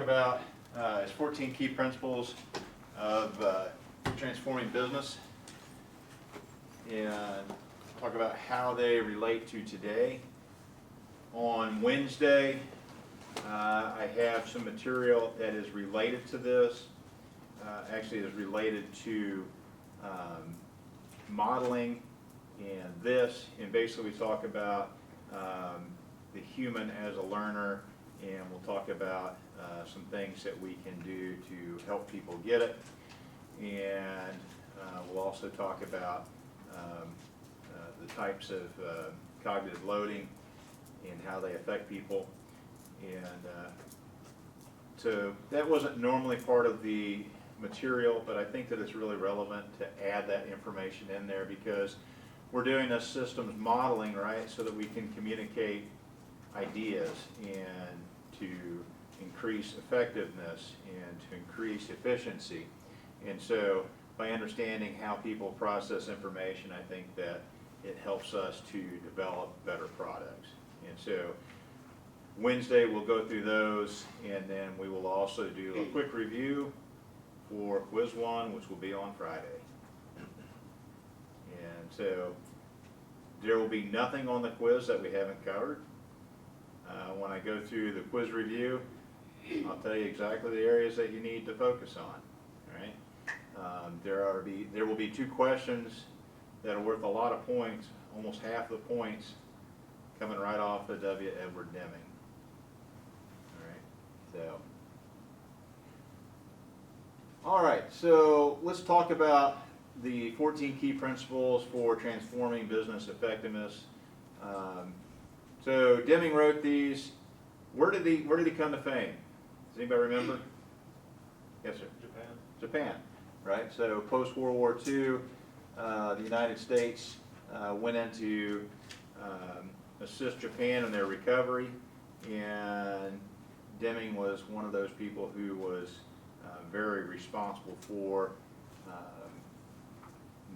about is 14 key principles of transforming business, and talk about how they relate to today. On Wednesday, I have some material that is related to this. Actually, is related to modeling and this, and basically we talk about the human as a learner, and we'll talk about some things that we can do to help people get it, and we'll also talk about the types of cognitive loading and how they affect people. And so that wasn't normally part of the material, but I think that it's really relevant to add that information in there because we're doing a systems modeling, right, so that we can communicate ideas and to increase effectiveness and to increase efficiency. And so by understanding how people process information, I think that it helps us to develop better products. And so Wednesday we'll go through those, and then we will also do a quick review for quiz 1, which will be on Friday. And so there will be nothing on the quiz that we haven't covered. When I go through the quiz review, I'll tell you exactly the areas that you need to focus on. All right? There will be 2 questions that are worth a lot of points, almost half the points coming right off of W. Edward Deming. All right, so let's talk about the 14 key principles for transforming business effectiveness. So Deming wrote these. Where did he come to fame? Does anybody remember? Yes, sir. Japan, right? So post World War II, the United States went in to assist Japan in their recovery, and Deming was one of those people who was very responsible for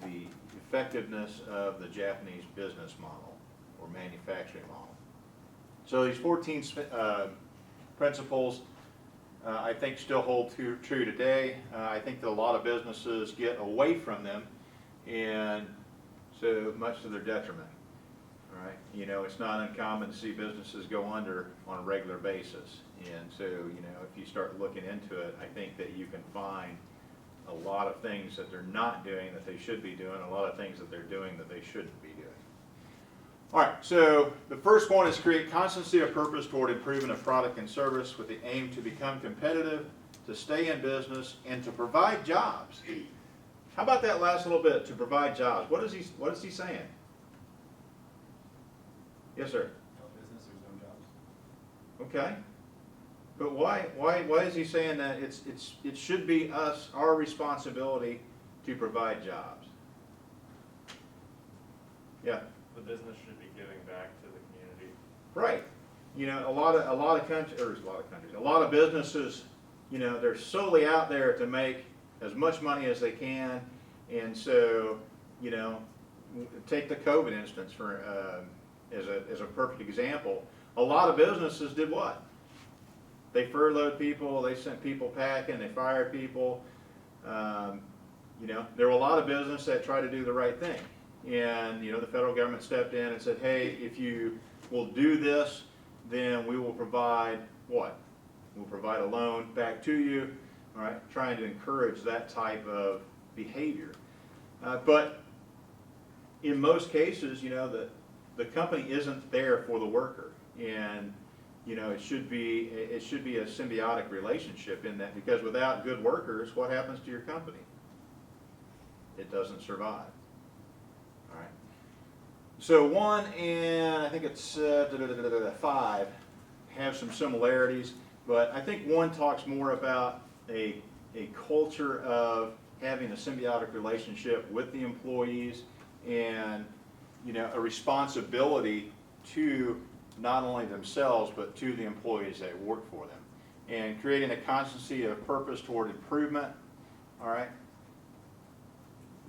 the effectiveness of the Japanese business model or manufacturing model. So these 14 principles I think still hold true today. I think that a lot of businesses get away from them, and so much to their detriment. All right, you know, it's not uncommon to see businesses go under on a regular basis, and so, you know, if you start looking into it, I think that you can find a lot of things that they're not doing that they should be doing, a lot of things that they're doing that they shouldn't be doing. All right, so the first one is create constancy of purpose toward improvement of product and service with the aim to become competitive, to stay in business, and to provide jobs. How about that last little bit, to provide jobs? What is he saying? Yes, sir. No business, there's no jobs. Okay, but why is he saying that it should be our responsibility to provide jobs? Yeah. The business should be giving back to the community. Right. You know, a lot of businesses, you know, they're solely out there to make as much money as they can, and so, you know, take the COVID instance for as a perfect example. A lot of businesses did what? They furloughed people, they sent people packing, they fired people. You know, there were a lot of businesses that tried to do the right thing. And, you know, the federal government stepped in and said, hey, if you will do this, then we will provide what? We'll provide a loan back to you, all right, trying to encourage that type of behavior. But in most cases, you know, the company isn't there for the worker, and, you know, it should be a symbiotic relationship in that, because without good workers, what happens to your company? It doesn't survive. All right. So 1 and I think it's 5 have some similarities, but I think 1 talks more about a culture of having a symbiotic relationship with the employees, and, you know, a responsibility to not only themselves but to the employees that work for them, and creating a constancy of purpose toward improvement. All right.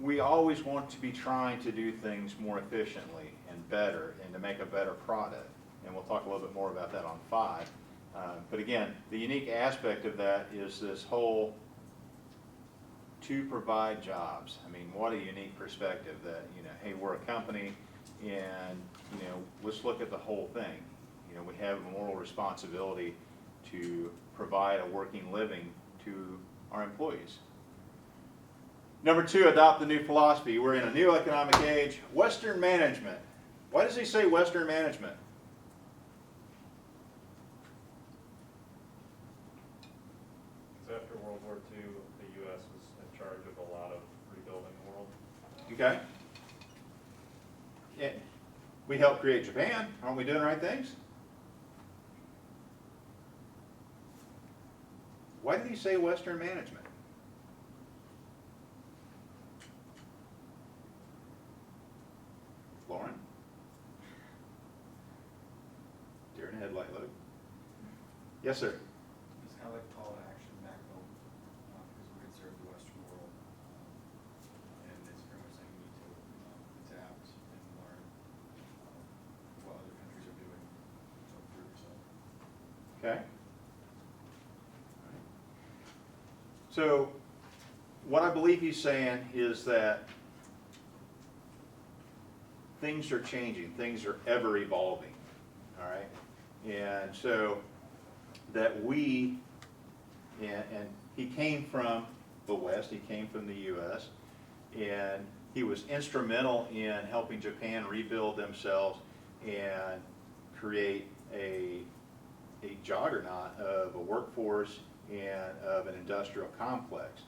We always want to be trying to do things more efficiently and better, and to make a better product, and we'll talk a little bit more about that on 5. But again, the unique aspect of that is this whole to provide jobs. I mean, what a unique perspective that, hey, we're a company and, let's look at the whole thing. We have a moral responsibility to provide a working living to our employees. Number 2, adopt the new philosophy. We're in a new economic age. Western management. Why does he say Western management? Because after World War II, the U.S. was in charge of a lot of rebuilding the world. Okay. Yeah. We helped create Japan. Aren't we doing the right things? Why did he say Western management? Lauren? Deer in the headlight look. Yes, sir. It's kind of like a call to action back home, because we're going to serve the Western world. And it's pretty much saying we need to adapt and learn what other countries are doing to improve yourself. Okay. So, what I believe he's saying is that things are changing, things are ever evolving, all right? And so, that we, and he came from the West, he came from the U.S., and he was instrumental in helping Japan rebuild themselves and create a juggernaut of a workforce and of an industrial complex.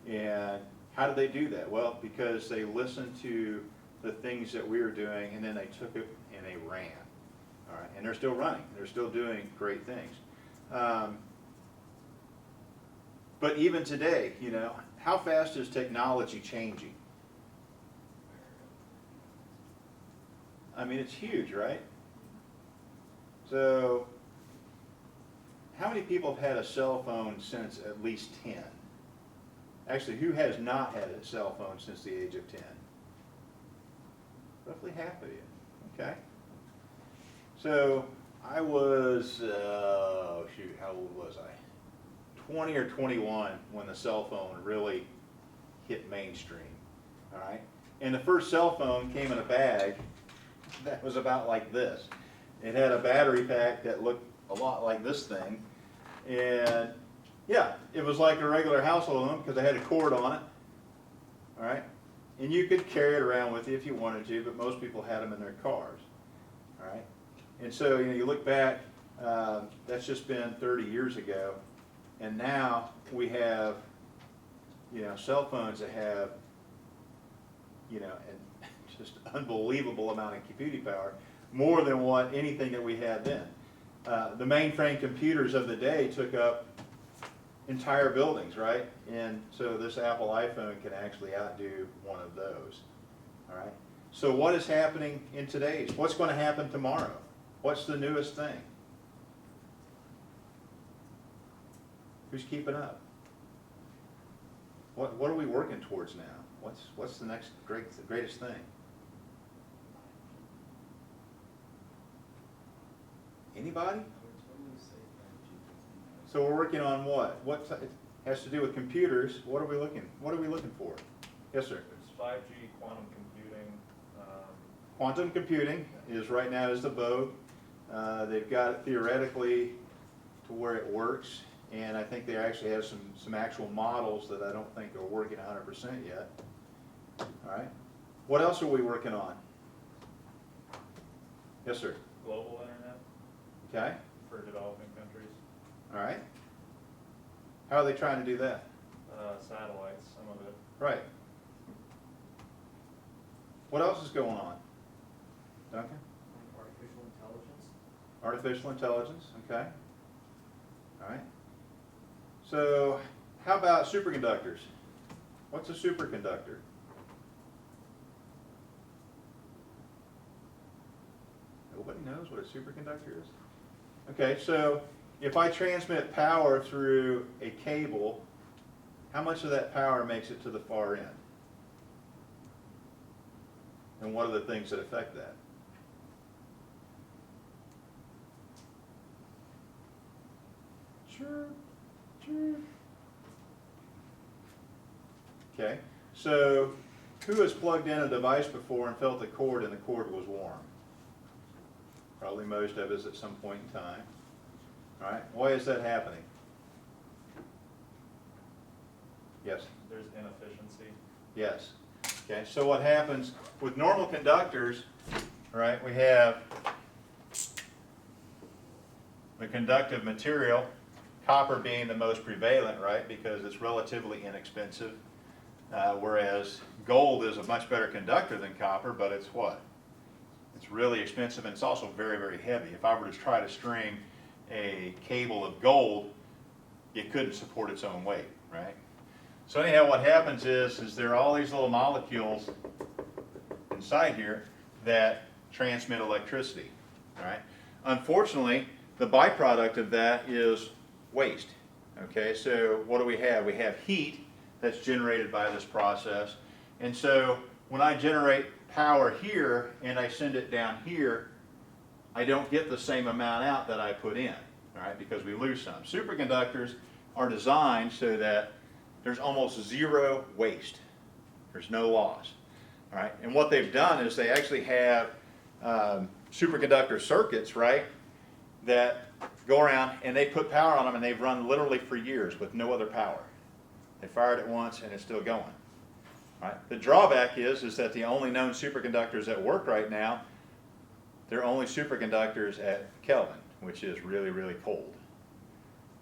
And how did they do that? Well, because they listened to the things that we were doing, and then they took it and they ran. All right, and they're still running. They're still doing great things. But even today, how fast is technology changing? I mean, it's huge, right? So, how many people have had a cell phone since at least 10? Actually, who has not had a cell phone since the age of 10? Roughly half of you, okay? So, I was, how old was I? 20 or 21 when the cell phone really hit mainstream, all right? And the first cell phone came in a bag that was about like this. It had a battery pack that looked a lot like this thing, and yeah, it was like a regular household phone because I had a cord on it, all right? And you could carry it around with you if you wanted to, but most people had them in their cars, all right? And so, you look back, that's just been 30 years ago, and now we have, cell phones that have, and just unbelievable amount of computing power, more than what anything that we had then. The mainframe computers of the day took up entire buildings, right? And so this Apple iPhone can actually outdo one of those, all right? So what is happening in today's? What's going to happen tomorrow? What's the newest thing? Who's keeping up? What are we working towards now? What's the next greatest thing? Anybody? So we're working on what? It has to do with computers. What are we looking for? Yes, sir. There's 5G, quantum computing. Quantum computing is right now is the vogue. They've got it theoretically to where it works, and I think they actually have some actual models that I don't think are working 100% yet. All right. What else are we working on? Yes, sir. Global internet Okay. for developing countries. All right. How are they trying to do that? Satellites, some of it. Right. What else is going on? Duncan? Artificial intelligence. Artificial intelligence, okay. All right. So, how about superconductors? What's a superconductor? Nobody knows what a superconductor is? Okay, so if I transmit power through a cable, how much of that power makes it to the far end? And what are the things that affect that? Okay, so who has plugged in a device before and felt the cord and the cord was warm? Probably most of us at some point in time. All right, why is that happening? Yes? There's inefficiency. Yes. Okay, so what happens with normal conductors, right, we have the conductive material, copper being the most prevalent, right, because it's relatively inexpensive, whereas gold is a much better conductor than copper, but it's what? It's really expensive, and it's also very, very heavy. If I were to try to string a cable of gold, it couldn't support its own weight, right? So anyhow, what happens is there are all these little molecules inside here that transmit electricity, right? Unfortunately, the byproduct of that is waste, okay? So what do we have? We have heat that's generated by this process, and so when I generate power here and I send it down here, I don't get the same amount out that I put in, all right, because we lose some. Superconductors are designed so that there's almost zero waste. There's no loss, all right? And what they've done is they actually have superconductor circuits, right, that go around and they put power on them, and they've run literally for years with no other power. They fired it once and it's still going. Right? The drawback is that the only known superconductors that work right now, they're only superconductors at Kelvin, which is really, really cold.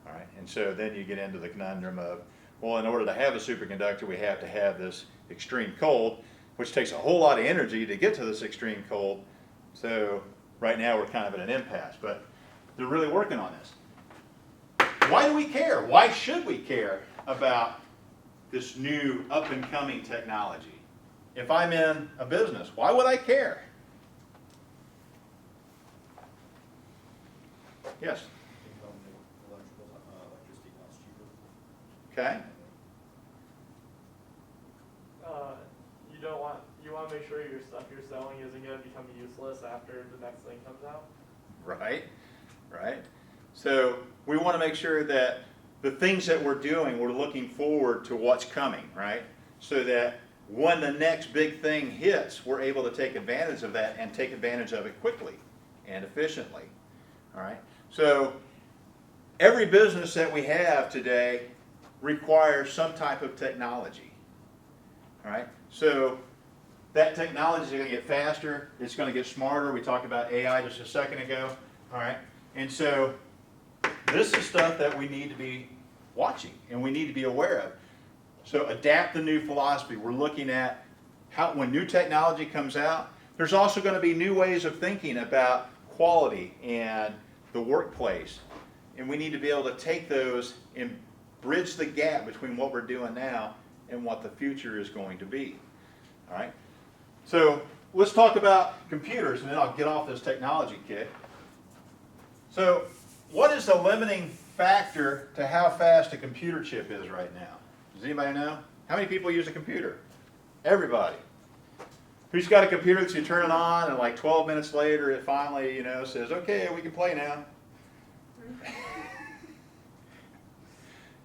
All right? And so then you get into the conundrum of, well, in order to have a superconductor, we have to have this extreme cold, which takes a whole lot of energy to get to this extreme cold. So right now we're kind of at an impasse, but they're really working on this. Why do we care? Why should we care about this new up-and-coming technology? If I'm in a business, why would I care? Yes? Electricity costs cheaper. Okay. You want to make sure your stuff you're selling isn't going to become useless after the next thing comes out. Right, right. So we want to make sure that the things that we're doing, we're looking forward to what's coming, right? So that when the next big thing hits, we're able to take advantage of that and take advantage of it quickly and efficiently, all right? So every business that we have today requires some type of technology, all right? So that technology is going to get faster, it's going to get smarter. We talked about AI just a second ago, all right? And so this is stuff that we need to be watching and we need to be aware of. So adapt the new philosophy. We're looking at how, when new technology comes out, there's also going to be new ways of thinking about quality and the workplace. And we need to be able to take those and bridge the gap between what we're doing now and what the future is going to be. All right? So let's talk about computers, and then I'll get off this technology kick. So what is the limiting factor to how fast a computer chip is right now? Does anybody know? How many people use a computer? Everybody. Who's got a computer that you turn it on and like 12 minutes later it finally, says, okay, we can play now?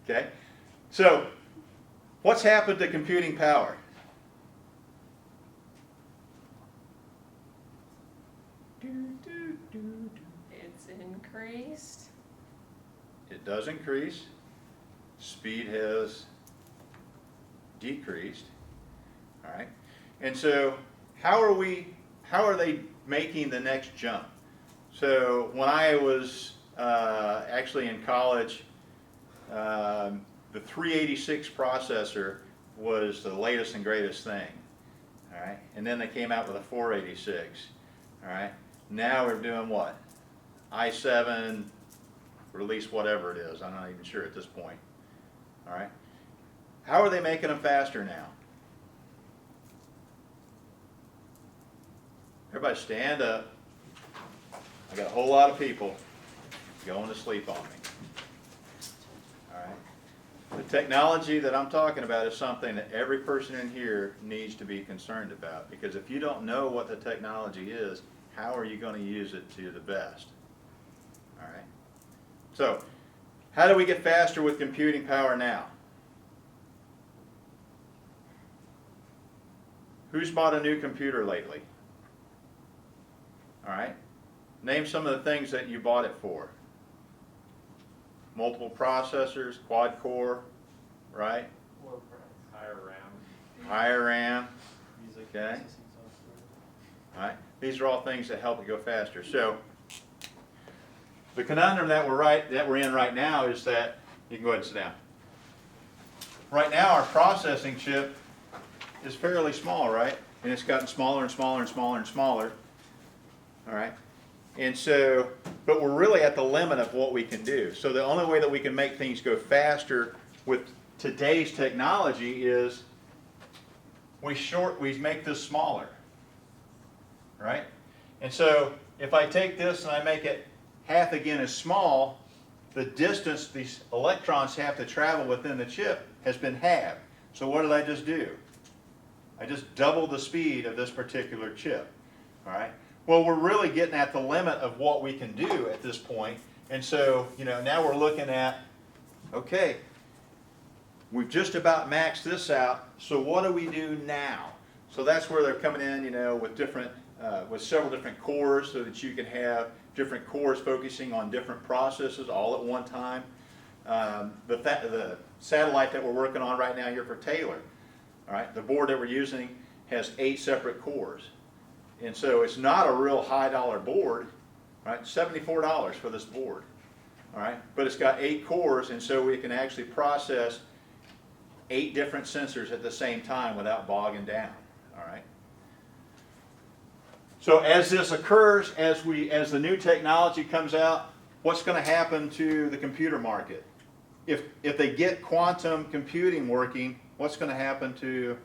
Okay. So what's happened to computing power? It's increased. It does increase. Speed has decreased. All right. And so how are they making the next jump? So when I was actually in college, the 386 processor was the latest and greatest thing. All right. And then they came out with a 486. All right. Now we're doing what? i7, release whatever it is. I'm not even sure at this point. All right. How are they making them faster now? Everybody stand up. I got a whole lot of people going to sleep on me. All right. The technology that I'm talking about is something that every person in here needs to be concerned about, because if you don't know what the technology is, how are you going to use it to the best? All right. So How do we get faster with computing power now? Who's bought a new computer lately? All right. Name some of the things that you bought it for. Multiple processors, quad core, right? Low price. Higher RAM. Higher RAM. Music Okay. processing software. All right. These are all things that help it go faster. So the conundrum that we're in right now is that you can go ahead and sit down. Right now, our processing chip is fairly small, right? And it's gotten smaller and smaller and smaller and smaller. All right. And so, but we're really at the limit of what we can do. So the only way that we can make things go faster with today's technology is we make this smaller, right? And so if I take this and I make it half again as small, the distance these electrons have to travel within the chip has been halved. So what did I just do? I just doubled the speed of this particular chip, all right? Well, we're really getting at the limit of what we can do at this point. And so, now we're looking at, okay, we've just about maxed this out, so what do we do now? So that's where they're coming in, with with several different cores so that you can have different cores focusing on different processes all at one time. The satellite that we're working on right now here for Taylor, all right, the board that we're using has 8 separate cores. And so it's not a real high dollar board, right? $74 for this board, all right? But it's got 8 cores, and so we can actually process 8 different sensors at the same time without bogging down, all right? So as this occurs, as the new technology comes out, what's going to happen to the computer market? If they get quantum computing working, what's going to happen to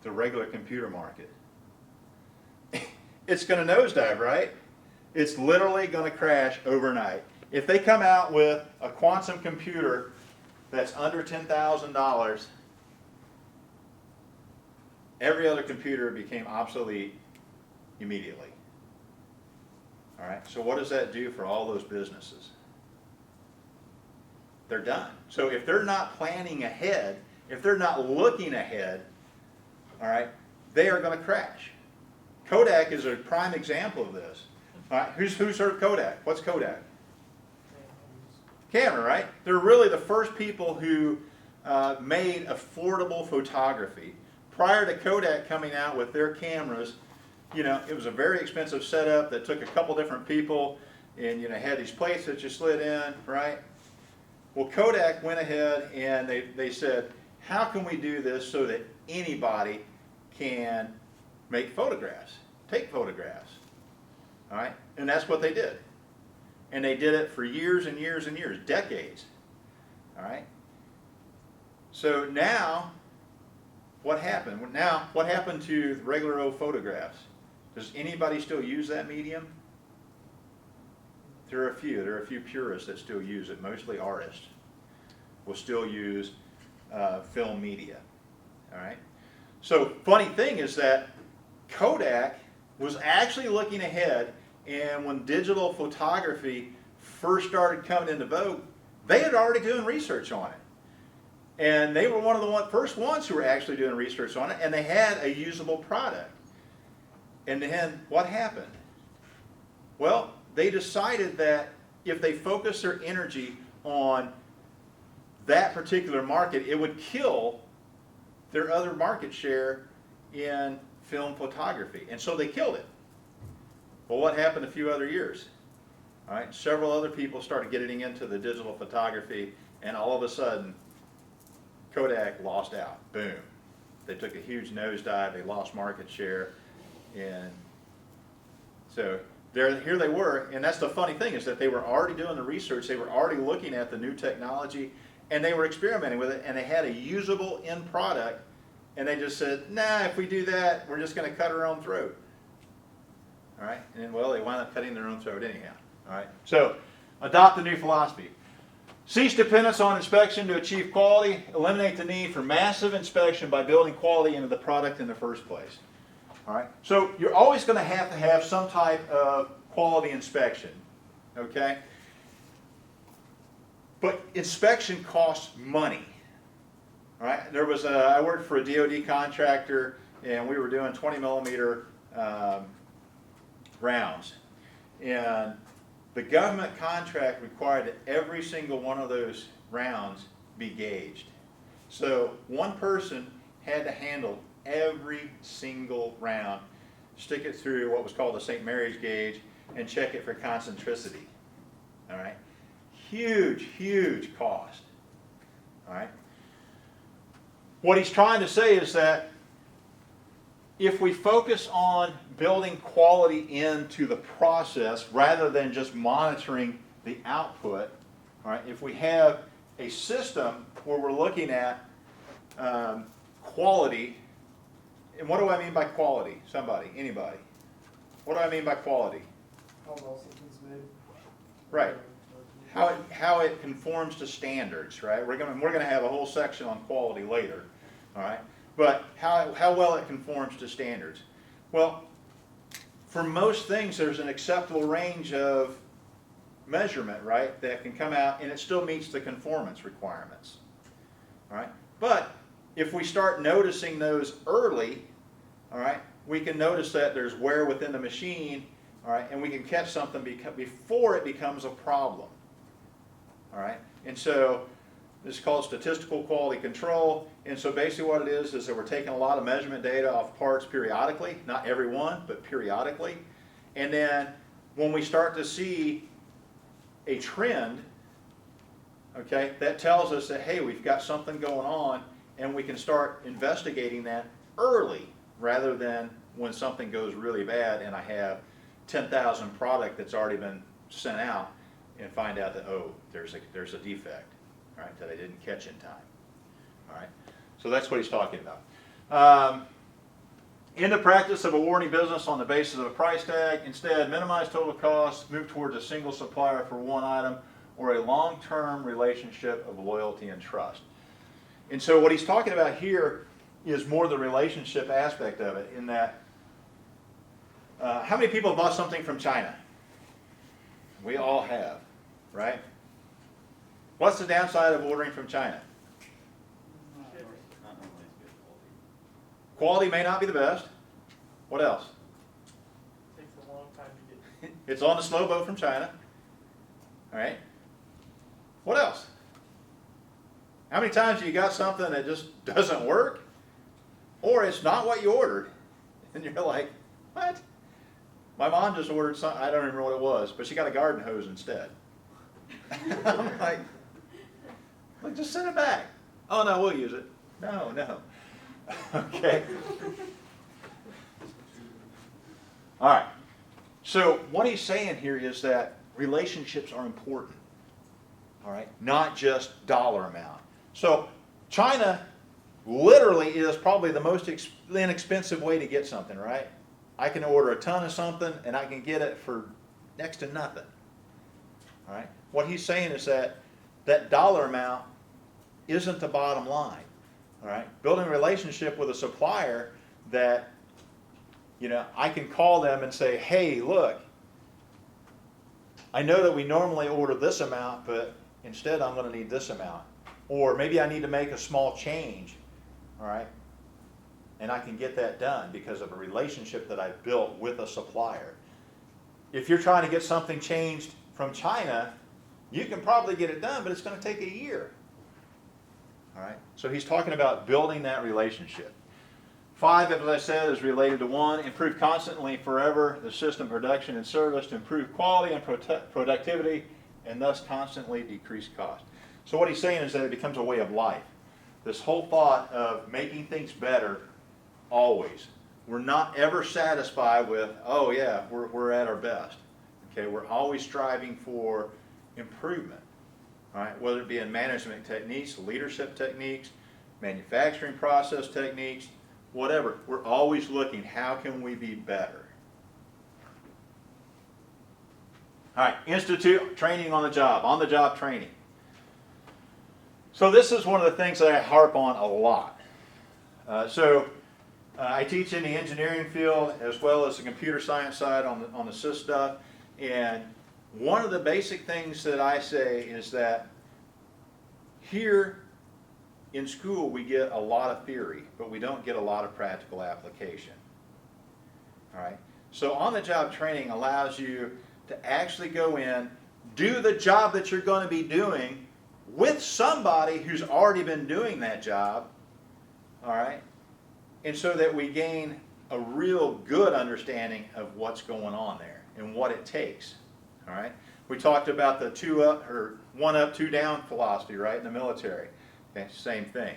the regular computer market? It's going to nosedive, right? It's literally going to crash overnight. If they come out with a quantum computer that's under $10,000, every other computer became obsolete immediately. All right, so what does that do for all those businesses? They're done. So if they're not planning ahead, if they're not looking ahead, all right, they are going to crash. Kodak is a prime example of this. All right, who's heard of Kodak? What's Kodak? Camera, right? They're really the first people who made affordable photography. Prior to Kodak coming out with their cameras, it was a very expensive setup that took a couple different people, and had these plates that you slid in, right? Well, Kodak went ahead and they said, how can we do this so that anybody can make photographs, take photographs, all right? And that's what they did. And they did it for years and years and years, decades, all right? So now, what happened? Now, what happened to the regular old photographs? Does anybody still use that medium? There are a few purists that still use it, mostly artists will still use film media, all right? So, funny thing is that Kodak was actually looking ahead, and when digital photography first started coming into vogue, they had already doing research on it. And they were one of the first ones who were actually doing research on it, and they had a usable product. And then what happened? Well, they decided that if they focused their energy on that particular market, it would kill their other market share in film photography. And so they killed it. Well, what happened a few other years? All right, several other people started getting into the digital photography, and all of a sudden, Kodak lost out. Boom. They took a huge nosedive. They lost market share. And so here they were. And that's the funny thing, is that they were already doing the research. They were already looking at the new technology, and they were experimenting with it, and they had a usable end product. And they just said, nah, if we do that, we're just going to cut our own throat. All right? And well, they wound up cutting their own throat anyhow. All right? So adopt the new philosophy. Cease dependence on inspection to achieve quality. Eliminate the need for massive inspection by building quality into the product in the first place. All right? So you're always going to have some type of quality inspection. Okay? But inspection costs money. All right, I worked for a DoD contractor, and we were doing 20 millimeter rounds. And the government contract required that every single one of those rounds be gauged. So one person had to handle every single round, stick it through what was called the St. Mary's gauge, and check it for concentricity. All right, huge, huge cost. All right. What he's trying to say is that if we focus on building quality into the process rather than just monitoring the output, all right, if we have a system where we're looking at quality, and what do I mean by quality? Somebody, anybody. What do I mean by quality? How well something's made. Right. How it conforms to standards, right? We're gonna have a whole section on quality later, all right? But how well it conforms to standards. Well, for most things, there's an acceptable range of measurement, right, that can come out, and it still meets the conformance requirements, all right? But if we start noticing those early, all right, we can notice that there's wear within the machine, all right, and we can catch something before it becomes a problem. All right, and so this is called statistical quality control. And so basically what it is that we're taking a lot of measurement data off parts periodically, not every one, but periodically. And then when we start to see a trend, okay, that tells us that, hey, we've got something going on, and we can start investigating that early rather than when something goes really bad and I have 10,000 product that's already been sent out, and find out that, oh, there's a defect, all right, that I didn't catch in time. All right, so that's what he's talking about. In the practice of awarding business on the basis of a price tag, instead minimize total costs, move towards a single supplier for one item, or a long-term relationship of loyalty and trust. And so what he's talking about here is more the relationship aspect of it, in that how many people have bought something from China? We all have, right? What's the downside of ordering from China? Not normally as good quality. Quality may not be the best. What else? Takes a long time to get. It's on the slow boat from China. All right. What else? How many times have you got something that just doesn't work? Or it's not what you ordered. And you're like, what? My mom just ordered something, I don't remember what it was, but she got a garden hose instead. I'm like, just send it back. Oh no, we'll use it. No. Okay. All right. So what he's saying here is that relationships are important. All right, not just dollar amount. So China literally is probably the most inexpensive way to get something, right? I can order a ton of something and I can get it for next to nothing. All right. What he's saying is that that dollar amount isn't the bottom line. All right. Building a relationship with a supplier that, you know, I can call them and say, hey, look, I know that we normally order this amount, but instead I'm going to need this amount. Or maybe I need to make a small change. All right. And I can get that done because of a relationship that I've built with a supplier. If you're trying to get something changed from China, you can probably get it done, but it's going to take a year. All right? So he's talking about building that relationship. 5, as I said, is related to 1, improve constantly forever the system production and service to improve quality and productivity and thus constantly decrease cost. So what he's saying is that it becomes a way of life. This whole thought of making things better always. We're not ever satisfied with, oh yeah, we're at our best. Okay, we're always striving for improvement. All right, whether it be in management techniques, leadership techniques, manufacturing process techniques, whatever. We're always looking, how can we be better? All right, institute training on the job training. So this is one of the things that I harp on a lot. I teach in the engineering field as well as the computer science side on the SYS stuff. And one of the basic things that I say is that here in school we get a lot of theory, but we don't get a lot of practical application. All right? So on-the-job training allows you to actually go in, do the job that you're going to be doing with somebody who's already been doing that job, all right? And so that we gain a real good understanding of what's going on there and what it takes, all right? We talked about the 2 up or 1 up, 2 down philosophy, right, in the military. Okay, same thing.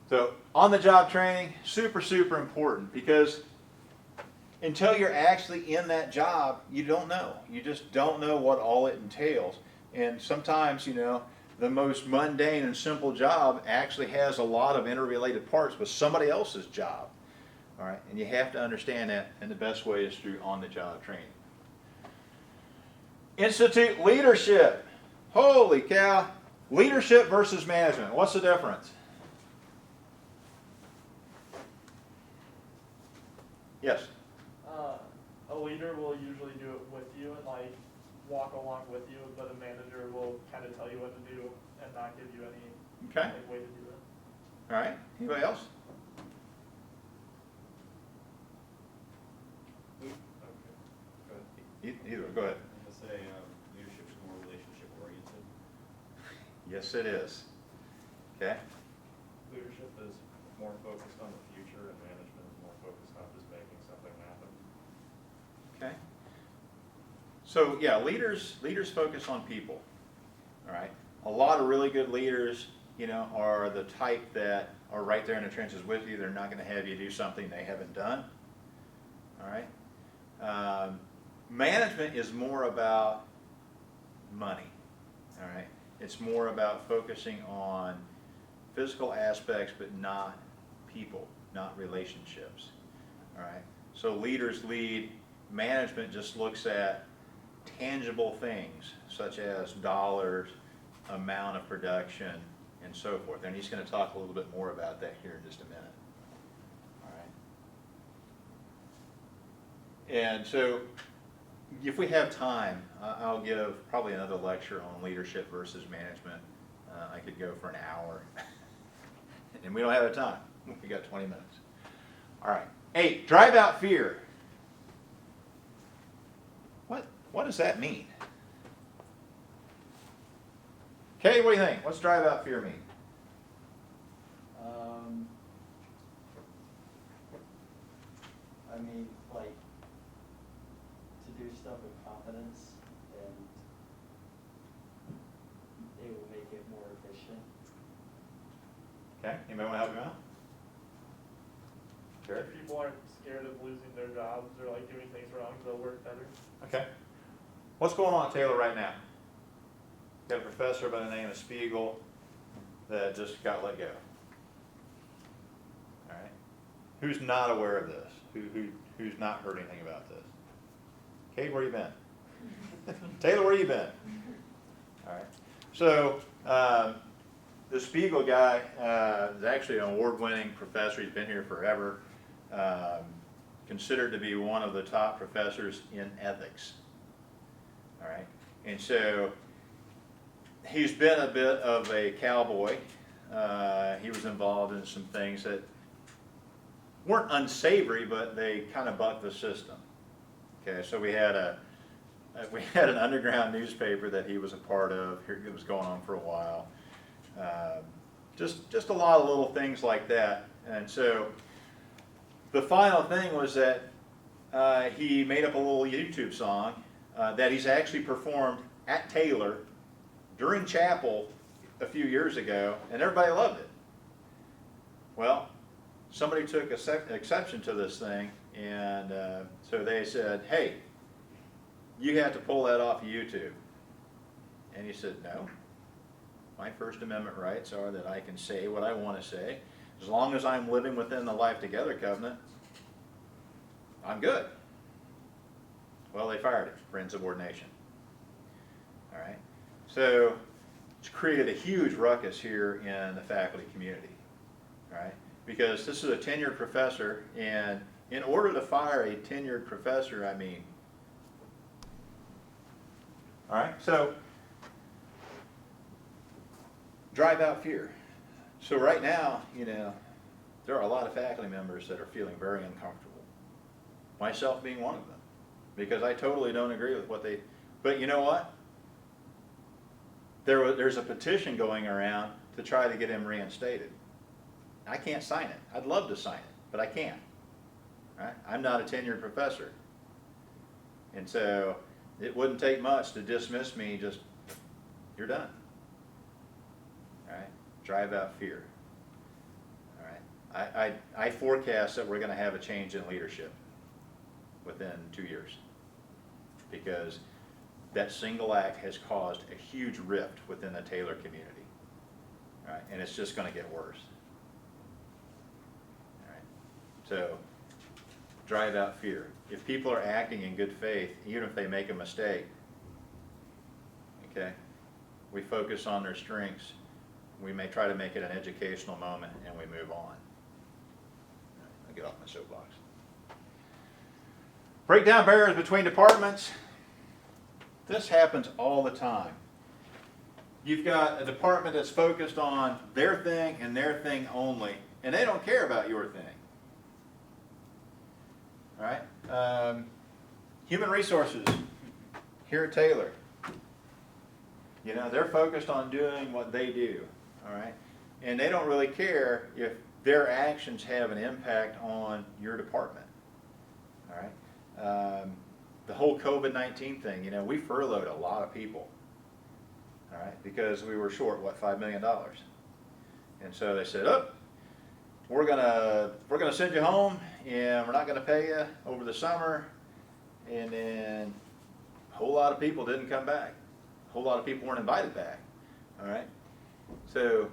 So on-the-job training, super, super important, because until you're actually in that job, you don't know. You just don't know what all it entails. And sometimes, you know, the most mundane and simple job actually has a lot of interrelated parts with somebody else's job. All right, and you have to understand that, and the best way is through on-the-job training. Institute leadership. Holy cow. Leadership versus management. What's the difference? Yes? A leader will usually do it with you and like walk along with you, but a manager will kind of tell you what to do and not give you any Okay. like, way to do it. All right. Anybody else? Okay, good. Either. Go ahead. I'm gonna say leadership is more relationship oriented. Yes, it is. Okay. Leadership is more focused on the future, and management is more focused on just making something happen. Okay. So yeah, leaders focus on people. All right. A lot of really good leaders, you know, are the type that are right there in the trenches with you. They're not going to have you do something they haven't done. All right. Management is more about money. All right. It's more about focusing on physical aspects, but not people, not relationships. All right. So leaders lead. Management just looks at tangible things such as dollars, amount of production, and so forth. And he's going to talk a little bit more about that here in just a minute. All right. And so if we have time, I'll give probably another lecture on leadership versus management. I could go for an hour. And we don't have the time. We got 20 minutes. All right. 8, drive out fear. What does that mean? Kay, what do you think? What's drive out fear mean? I mean, like, to do stuff with confidence, and it will make it more efficient. Okay, anybody want to help him out? Sure. If people aren't scared of losing their jobs or like doing things wrong, they'll work better. Okay. What's going on at Taylor right now? Got a professor by the name of Spiegel that just got let go. All right. Who's not aware of this? Who's not heard anything about this? Kate, where you been? Taylor, where you been? All right. So the Spiegel guy is actually an award-winning professor. He's been here forever. Considered to be one of the top professors in ethics. All right. And so he's been a bit of a cowboy. He was involved in some things that weren't unsavory, but they kind of bucked the system. Okay, so we had an underground newspaper that he was a part of. It was going on for a while. Just a lot of little things like that. And so the final thing was that he made up a little YouTube song that he's actually performed at Taylor during chapel a few years ago, and everybody loved it. Well, somebody took exception to this thing, and so they said, hey, you have to pull that off of YouTube. And he said, no. My First Amendment rights are that I can say what I want to say. As long as I'm living within the Life Together covenant, I'm good. Well, they fired him for insubordination. All right. So it's created a huge ruckus here in the faculty community. All right. Because this is a tenured professor, and in order to fire a tenured professor, I mean, all right. So drive out fear. So right now, there are a lot of faculty members that are feeling very uncomfortable. Myself being one of them, because I totally don't agree with what they, but you know what? There's a petition going around to try to get him reinstated. I can't sign it. I'd love to sign it, but I can't. Right? I'm not a tenured professor. And so it wouldn't take much to dismiss me, just, you're done. All right? Drive out fear. All right? I forecast that we're going to have a change in leadership within 2 years, because that single act has caused a huge rift within the Taylor community. All right? And it's just going to get worse. All right? So, drive out fear. If people are acting in good faith, even if they make a mistake, okay, we focus on their strengths. We may try to make it an educational moment, and we move on. I'll get off my soapbox. Break down barriers between departments. This happens all the time. You've got a department that's focused on their thing and their thing only, and they don't care about your thing. All right? Human resources here at Taylor. They're focused on doing what they do. All right? And they don't really care if their actions have an impact on your department. All right? The whole COVID-19 thing, we furloughed a lot of people. All right? Because we were short, what, $5 million. And so they said, oh, we're gonna send you home, and we're not gonna pay you over the summer. And then a whole lot of people didn't come back. A whole lot of people weren't invited back. All right. So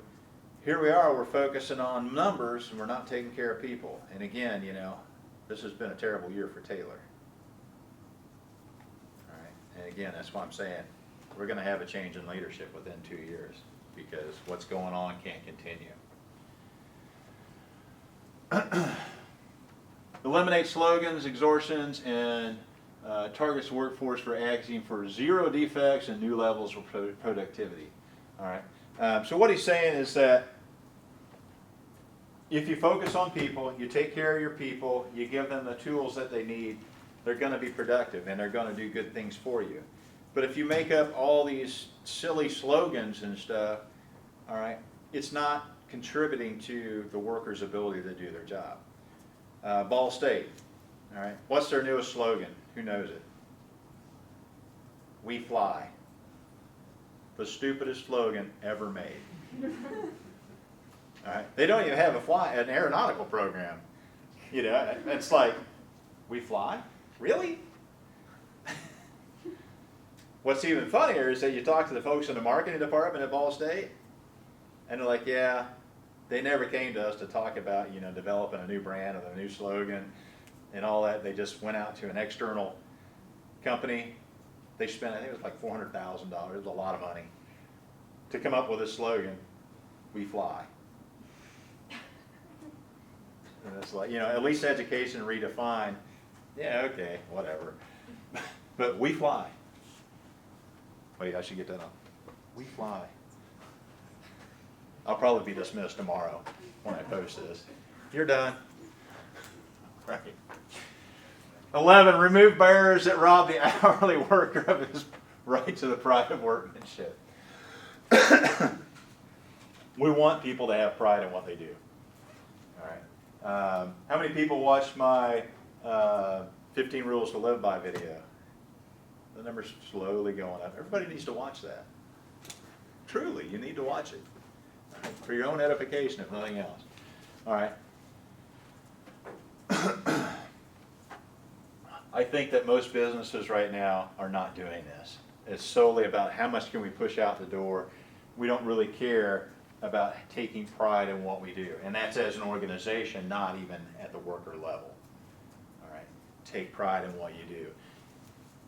here we are. We're focusing on numbers, and we're not taking care of people. And again, this has been a terrible year for Taylor. All right. And again, that's why I'm saying we're going to have a change in leadership within 2 years, because what's going on can't continue. Eliminate slogans, extortions, and targets the workforce for acting for 0 defects and new levels of productivity. All right. So what he's saying is that if you focus on people, you take care of your people, you give them the tools that they need, they're going to be productive and they're going to do good things for you. But if you make up all these silly slogans and stuff, all right, it's not contributing to the workers' ability to do their job. Ball State, all right, what's their newest slogan? Who knows it? We fly. The stupidest slogan ever made. All right, they don't even have an aeronautical program. It's like, we fly? Really? What's even funnier is that you talk to the folks in the marketing department at Ball State, and they're like, yeah, they never came to us to talk about, developing a new brand or a new slogan and all that. They just went out to an external company. They spent, I think it was like $400,000, it was a lot of money, to come up with a slogan, we fly. And it's like, at least education redefined, yeah, okay, whatever. But we fly. Wait, I should get that on. We fly. I'll probably be dismissed tomorrow when I post this. You're done. Right. 11, remove barriers that rob the hourly worker of his right to the pride of workmanship. We want people to have pride in what they do. All right. How many people watched my 15 Rules to Live By video? The number's slowly going up. Everybody needs to watch that. Truly, you need to watch it. All right? For your own edification, if nothing else. All right. I think that most businesses right now are not doing this. It's solely about how much can we push out the door. We don't really care about taking pride in what we do. And that's as an organization, not even at the worker level. All right. Take pride in what you do.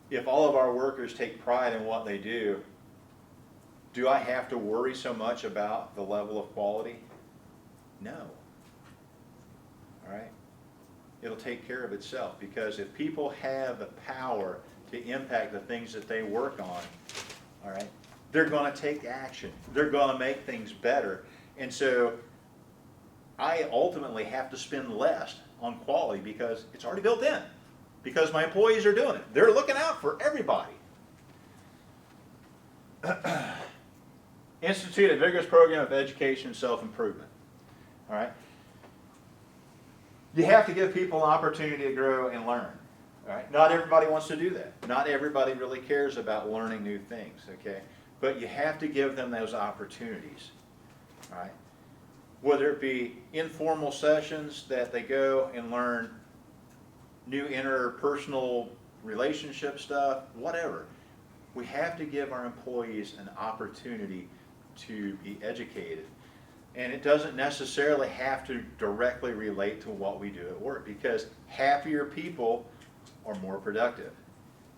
If all of our workers take pride in what they do I have to worry so much about the level of quality? No. All right? It'll take care of itself, because if people have the power to impact the things that they work on, all right, they're going to take action. They're going to make things better. And so I ultimately have to spend less on quality because it's already built in. Because my employees are doing it. They're looking out for everybody. Institute a vigorous program of education and self-improvement. All right? You have to give people an opportunity to grow and learn. All right? Not everybody wants to do that. Not everybody really cares about learning new things, okay? But you have to give them those opportunities. All right? Whether it be informal sessions that they go and learn new interpersonal relationship stuff, whatever. We have to give our employees an opportunity to be educated. And it doesn't necessarily have to directly relate to what we do at work, because happier people are more productive.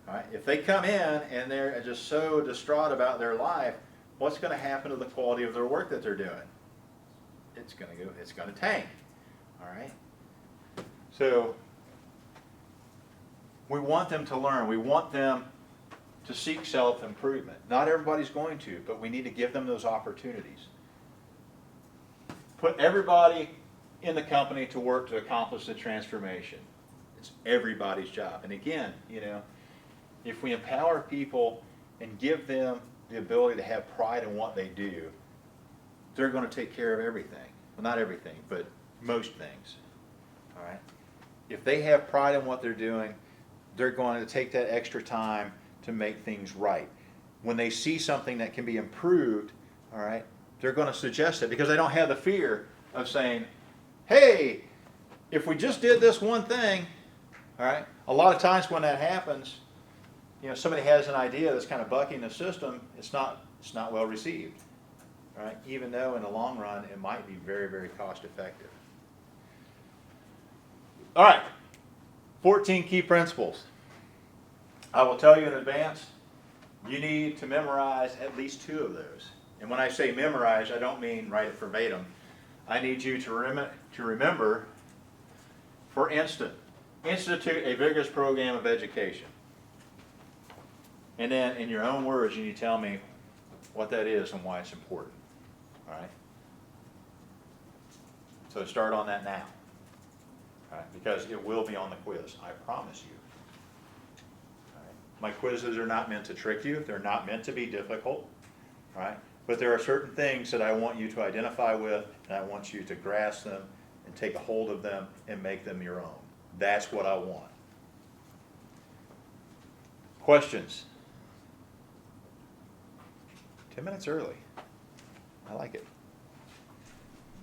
All right? If they come in and they're just so distraught about their life, what's going to happen to the quality of their work that they're doing? It's going to tank. All right? So we want them to learn. We want them to seek self-improvement. Not everybody's going to, but we need to give them those opportunities. Put everybody in the company to work to accomplish the transformation. It's everybody's job. And again, you know, if we empower people and give them the ability to have pride in what they do, they're going to take care of everything. Well, not everything, but most things. All right? If they have pride in what they're doing, they're going to take that extra time to make things right. When they see something that can be improved, all right, they're going to suggest it because they don't have the fear of saying, hey, if we just did this one thing, all right, a lot of times when that happens, you know, somebody has an idea that's kind of bucking the system, it's not well received, all right, even though in the long run it might be very, very cost effective. All right, 14 key principles. I will tell you in advance, you need to memorize at least 2 of those. And when I say memorize, I don't mean write it verbatim. I need you to remember, for instance, institute a vigorous program of education. And then in your own words, you need to tell me what that is and why it's important. All right? So start on that now. All right? Because it will be on the quiz, I promise you. All right? My quizzes are not meant to trick you. They're not meant to be difficult. All right? But there are certain things that I want you to identify with, and I want you to grasp them and take a hold of them and make them your own. That's what I want. Questions? 10 minutes early. I like it.